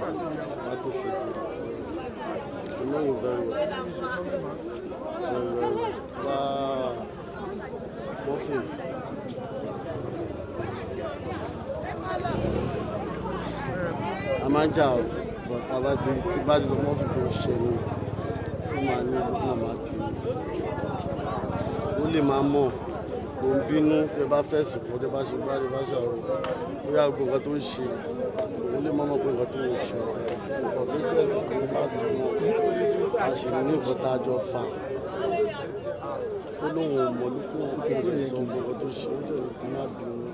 I know you very well. Muffin. I'm a job, but about the muffin to share. Only my mom. Òun bínú pé bá fẹ̀sùn kan tẹ́ bá ṣe bá rí bá ṣàrò bóyá gbogbo nǹkan tó ń ṣe òun lè mọ́mọ́ pé nǹkan tó ń ṣe ọ̀pọ̀ fíṣẹ́ǹtì ní last month a ṣì ní nǹkan tá a jọ fà ó lóun ò mọ̀ lókun ọ̀pọ̀ lè sọ gbogbo tó ṣe ó lè kó má bínú.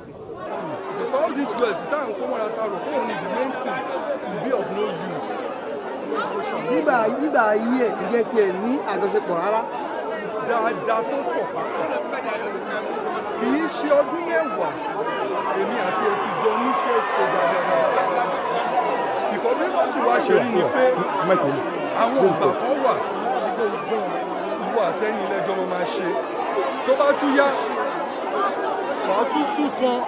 Because all this wealth tá à ń kó mọ́ra ta rò ó ní the main thing will be of no use. nígbà ayé ẹ̀ ìjẹ́ tiẹ̀ ní àjọṣepọ̀ rárá. Dáadáa tó pọ̀ pápá kì í ṣe ọdún mẹ́wàá èmi àti ẹ fi jọ níṣẹ́ ṣe dáadáa. Ìkọ́ bí wọ́n sì wá ṣe rí ni pé àwọn ìgbà kan wà ìwọ àtẹ́yìn ilé-ẹjọ́ máa ṣe tó bá tún yá wàá tún sún kan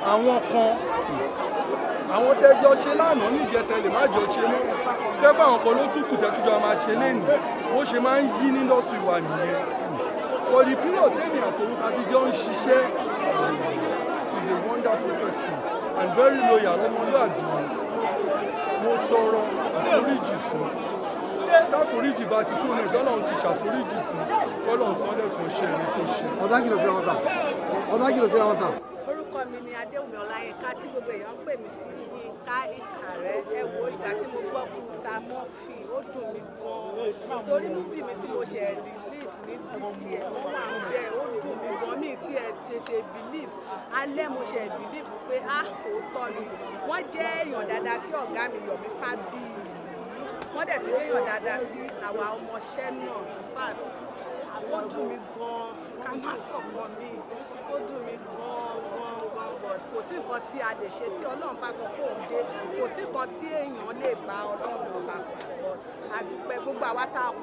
àwọn tẹ́jọ́ ṣe lánàá níjẹta lè má jọ ṣe mọ́ kẹ́fà àwọn kan ló tún kù tẹ́tújọ́ máa ṣe lénìí bó ṣe máa ń yí nínú ọ̀tún ìwà nìyẹn. For the period tẹ́mi àtòun tàbí jọ ń ṣiṣẹ́ is a wonderful person and very loyal ọmọlúwàbí mo tọrọ àforíjì fún táforíjì bá ti kúrò náà dọ́là ti ṣàforíjì fún dọ́là sọ́dẹ̀ fún ṣe ẹni tó ṣe. ọ̀dọ́ kìlọ̀ sí àwọn sà. Orúkọ mi ni Adéwùmí Ọláyínká tí gbogbo èèyàn ń pè mí sí Yínká Ìkàrẹ́. Ẹ wo ìgbà tí mo gbọ́ kú Samọ́fì ó dùn mí gan-an torí múbì mi tí mo ṣe release ní DCM wọ́n wà ń bẹ̀ ó dùn mí gan-an mi tí ẹ tètè believe alẹ́ mo ṣe believe pé òótọ́ ni wọ́n jẹ́ èèyàn dáadáa sí ọ̀gá mi Yomi Fábíyì wọ́n dẹ̀ tún jẹ́ èèyàn dáadáa sí àwa ọmọọṣẹ́ náà in fact ó dùn mí gan-an ká má sọ̀kan mi ó dùn mí gan-an but kò sí nǹkan tí a lè ṣe tí Ọlọ́run bá sọ pé òun dé kò sí nǹkan tí èèyàn lè bá Ọlọ́run ọba but àdúpẹ́ gbogbo àwa tá a kù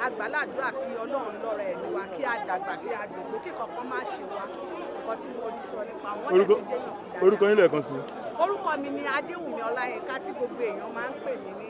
àgbàládùúrà kí Ọlọ́run lọ́rọ̀ ẹ̀ ní wa kí a dàgbà kí a dògbò kí kankan má ṣe wa nǹkan tí mo rí sọ nípa wọn lè ti jẹ́ yàn. Orúkọ yín lẹ́ẹ̀kan sí. Orúkọ mi ni Adéwùmí Ọláyínká tí gbogbo èèyàn máa ń pè mí ní